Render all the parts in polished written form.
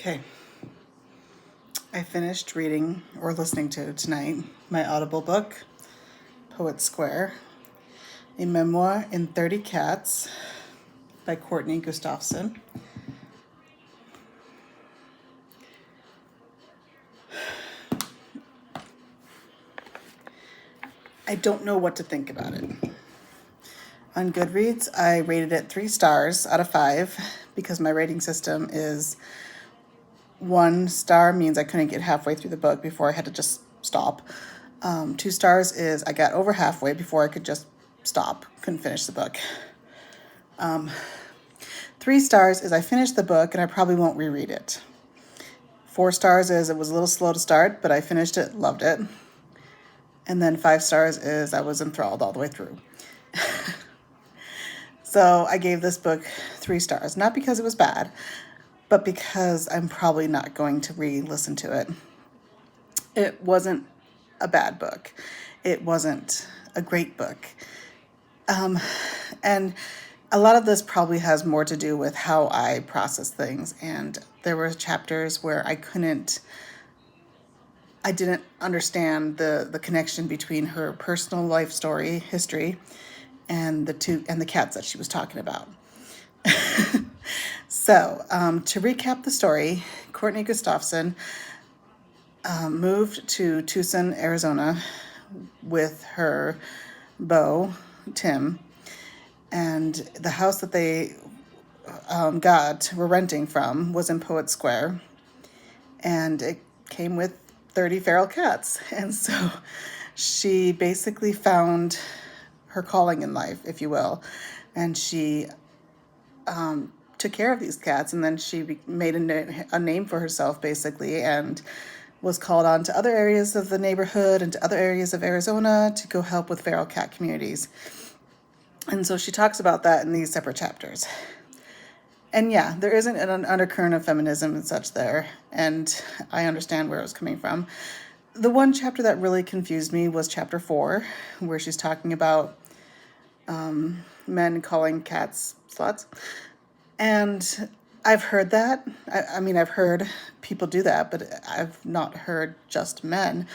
Okay, I finished reading or listening to tonight my Audible book, Poet Square, a memoir in 30 cats by Courtney Gustafson. I don't know what to think about it. On Goodreads, I rated it 3 stars out of 5 because my rating system is 1 star means I couldn't get halfway through the book before I had to just stop. 2 stars is I got over halfway before I could just stop, couldn't finish the book. 3 stars is I finished the book and I probably won't reread it. 4 stars is it was a little slow to start, but I finished it, loved it. And then 5 stars is I was enthralled all the way through. So I gave this book 3 stars, not because it was bad, but because I'm probably not going to re-listen to it. It wasn't a bad book. It wasn't a great book. And a lot of this probably has more to do with how I process things. And there were chapters where I didn't understand the connection between her personal life story, history, and the cats that she was talking about. So, to recap the story, Courtney Gustafson moved to Tucson, Arizona with her beau, Tim, and the house that they were renting from was in Poet Square, and it came with 30 feral cats. And so she basically found her calling in life, if you will, and she took care of these cats, and then she made a name for herself, basically, and was called on to other areas of the neighborhood and to other areas of Arizona to go help with feral cat communities. And so she talks about that in these separate chapters. And yeah, there isn't an undercurrent of feminism and such there, and I understand where it was coming from. The one chapter that really confused me was chapter 4, where she's talking about men calling cats sluts. And I've heard that. I mean, I've heard people do that, but I've not heard just men.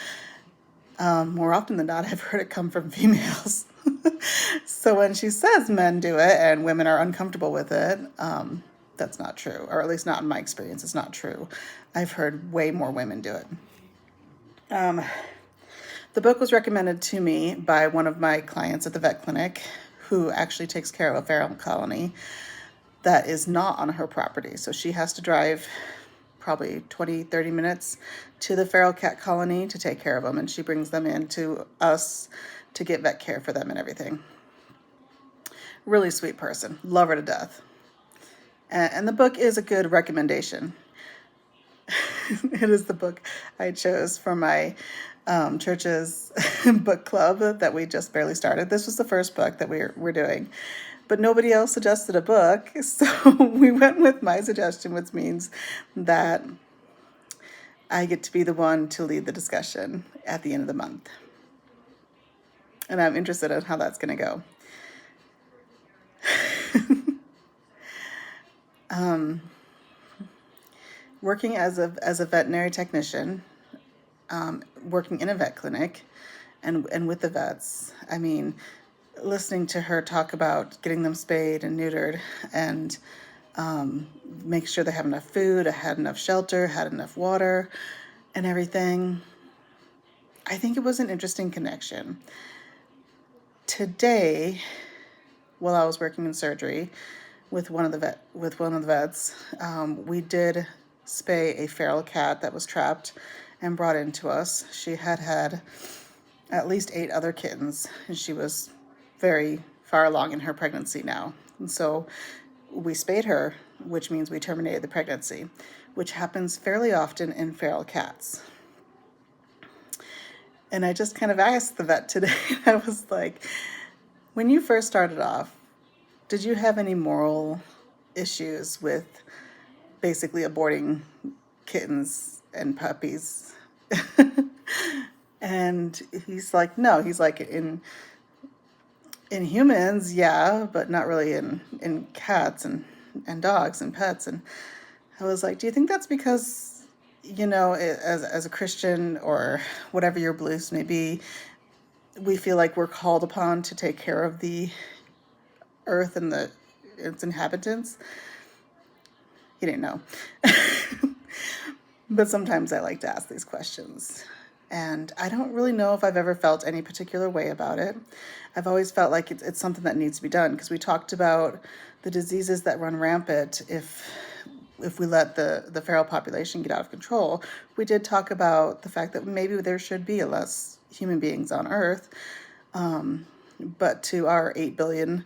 More often than not, I've heard it come from females. So when she says men do it and women are uncomfortable with it, that's not true. Or at least not in my experience, it's not true. I've heard way more women do it. The book was recommended to me by one of my clients at the vet clinic who actually takes care of a feral colony that is not on her property. So she has to drive probably 20, 30 minutes to the feral cat colony to take care of them. And she brings them in to us to get vet care for them and everything. Really sweet person. Love her to death. And the book is a good recommendation. It is the book I chose for my church's book club that we just barely started. This was the first book that we're doing. But nobody else suggested a book, so we went with my suggestion, which means that I get to be the one to lead the discussion at the end of the month. And I'm interested in how that's going to go. Working as a veterinary technician, working in a vet clinic, and with the vets, I mean, listening to her talk about getting them spayed and neutered and make sure they have enough food, had enough shelter, had enough water and everything. I think it was an interesting connection. Today, while I was working in surgery with one of the vets, we did spay a feral cat that was trapped and brought into us. She had at least 8 other kittens, and she was very far along in her pregnancy now. And so we spayed her, which means we terminated the pregnancy, which happens fairly often in feral cats. And I just kind of asked the vet today, I was like, when you first started off, did you have any moral issues with basically aborting kittens and puppies? And he's like, no. He's like, in humans, yeah, but not really in cats and dogs and pets. And I was like, do you think that's because, as a Christian or whatever your beliefs may be, we feel like we're called upon to take care of the earth and its inhabitants? He didn't know. But sometimes I like to ask these questions. And I don't really know if I've ever felt any particular way about it. I've always felt like it's something that needs to be done, because we talked about the diseases that run rampant if we let the feral population get out of control. We did talk about the fact that maybe there should be less human beings on Earth. But to our 8 billion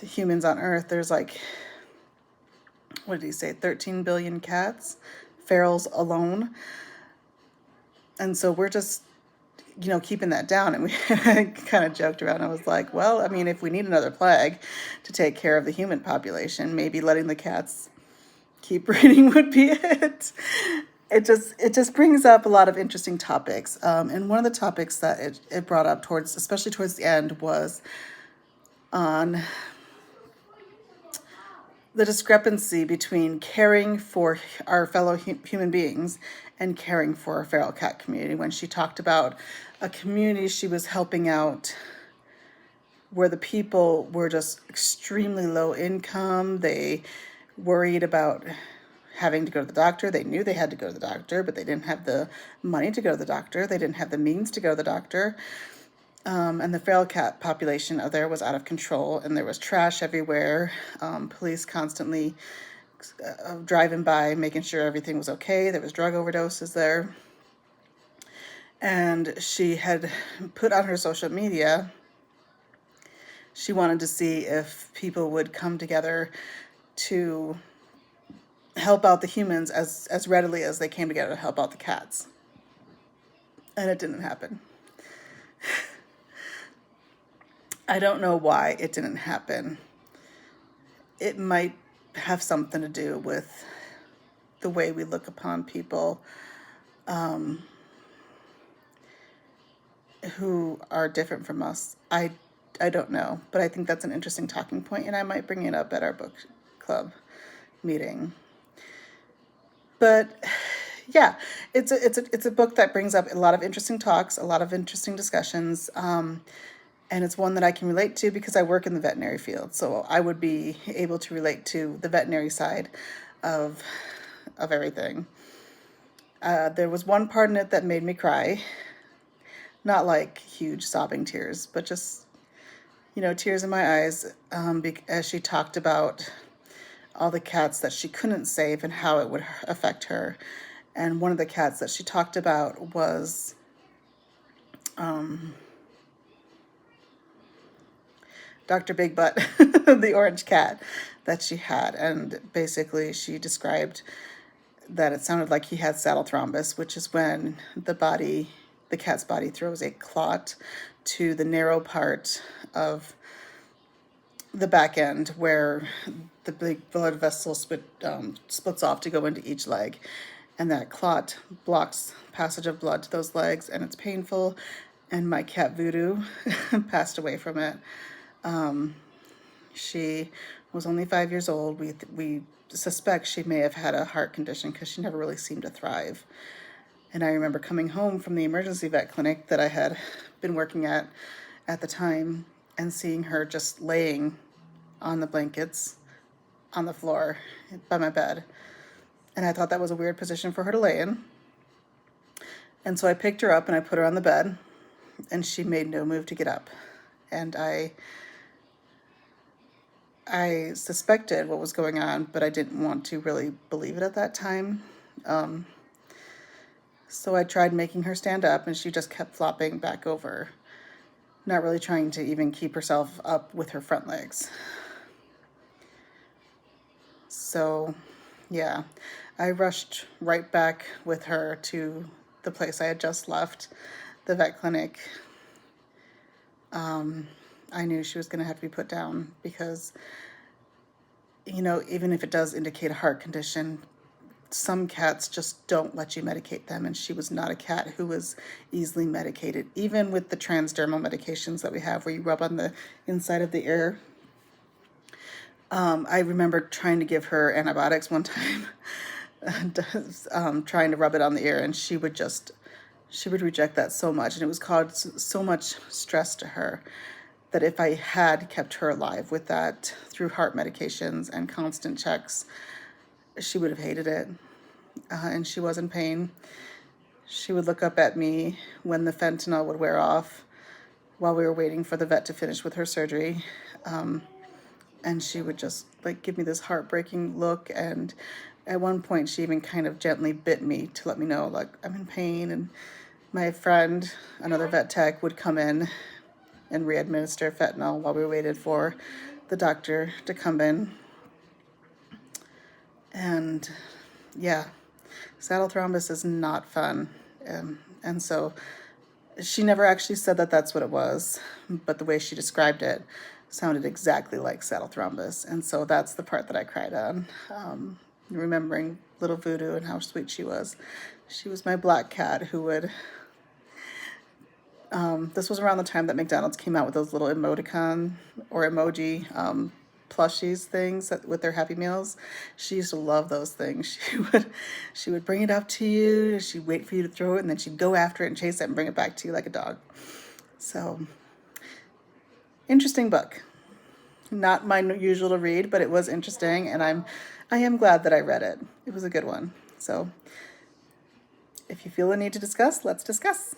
humans on Earth, there's like, what did he say, 13 billion cats, ferals alone. And so we're just, keeping that down. And we kind of joked around. I was like, well, I mean, if we need another plague to take care of the human population, maybe letting the cats keep breeding would be it. It just brings up a lot of interesting topics. And one of the topics that it brought up especially towards the end, was on the discrepancy between caring for our fellow human beings and caring for our feral cat community. When she talked about a community she was helping out where the people were just extremely low income. They worried about having to go to the doctor. They knew they had to go to the doctor, but they didn't have the money to go to the doctor. They didn't have the means to go to the doctor. And the feral cat population out there was out of control, and there was trash everywhere. Police constantly driving by, making sure everything was okay. There was drug overdoses there. And she had put on her social media, she wanted to see if people would come together to help out the humans as readily as they came together to help out the cats. And it didn't happen. I don't know why it didn't happen. It might have something to do with the way we look upon people who are different from us. I don't know, but I think that's an interesting talking point, and I might bring it up at our book club meeting. But yeah, it's a book that brings up a lot of interesting talks, a lot of interesting discussions. And it's one that I can relate to because I work in the veterinary field. So I would be able to relate to the veterinary side of everything. There was one part in it that made me cry. Not like huge sobbing tears, but just, tears in my eyes as she talked about all the cats that she couldn't save and how it would affect her. And one of the cats that she talked about was Dr. Big Butt, the orange cat that she had. And basically she described that it sounded like he had saddle thrombus, which is when the cat's body throws a clot to the narrow part of the back end where the big blood vessel splits off to go into each leg. And that clot blocks passage of blood to those legs, and it's painful. And my cat Voodoo passed away from it. She was only 5 years old. We suspect she may have had a heart condition because she never really seemed to thrive. And I remember coming home from the emergency vet clinic that I had been working at the time and seeing her just laying on the blankets on the floor by my bed. And I thought that was a weird position for her to lay in. And so I picked her up and I put her on the bed, and she made no move to get up. And I suspected what was going on, but I didn't want to really believe it at that time. So I tried making her stand up, and she just kept flopping back over, not really trying to even keep herself up with her front legs. So, yeah, I rushed right back with her to the place I had just left, the vet clinic. I knew she was going to have to be put down because, even if it does indicate a heart condition, some cats just don't let you medicate them, and she was not a cat who was easily medicated, even with the transdermal medications that we have where you rub on the inside of the ear. I remember trying to give her antibiotics one time, and, trying to rub it on the ear, and she would reject that so much, and it was caused so much stress to her that if I had kept her alive with that through heart medications and constant checks, she would have hated it, and she was in pain. She would look up at me when the fentanyl would wear off while we were waiting for the vet to finish with her surgery. And she would just like give me this heartbreaking look. And at one point, she even kind of gently bit me to let me know, like, I'm in pain. And my friend, another vet tech, would come in and re-administer fentanyl while we waited for the doctor to come in. And yeah, saddle thrombus is not fun. And so she never actually said that that's what it was, but the way she described it sounded exactly like saddle thrombus. And so that's the part that I cried on, remembering little Voodoo and how sweet she was. She was my black cat who would, this was around the time that McDonald's came out with those little emoticon or emoji plushies things with their Happy Meals. She used to love those things. She would bring it up to you, she'd wait for you to throw it, and then she'd go after it and chase it and bring it back to you like a dog. So, interesting book. Not my usual to read, but it was interesting, and I am glad that I read it. It was a good one. So, if you feel the need to discuss, let's discuss.